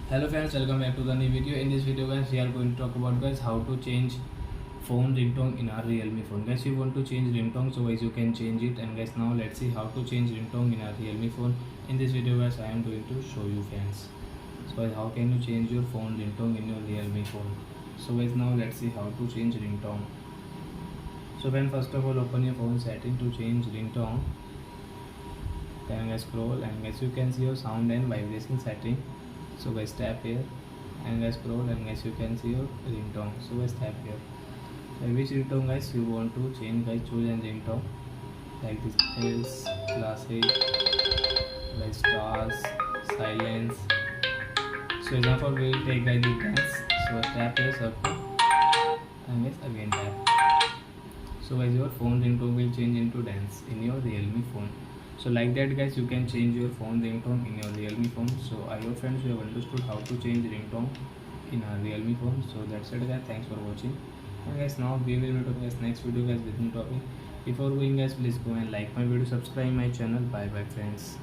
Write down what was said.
Hello friends, welcome back to the new video. In this video guys, we are going to talk about guys how to change phone ringtone in our Realme phone. Guys, you want to change ringtone, so guys you can change it. And guys, now let's see how to change ringtone in our Realme phone. In this video guys, I am going to show you friends. So guys, how can you change your phone ringtone in your Realme phone? So guys, now let's see how to change ringtone. So then first of all, open your phone setting to change ringtone. Then guys scroll and guys you can see your sound and vibration setting. So guys tap here and guys scroll and guys you can see your ringtone. So guys tap here. So which ringtone guys you want to change, guys choose an ringtone like this is classic, like stars, silence. So example we will take guys the dance. So tap here circle and guys again tap. So guys your phone ringtone will change into dance in your Realme phone. So like that guys you can change your phone ringtone in your Realme phone. So I hope friends you have understood how to change ringtone in our Realme phone. So that's it guys, thanks for watching. And guys now we will meet guys next video guys with new topic. Before going guys, please go and like my video, subscribe my channel. Bye bye friends.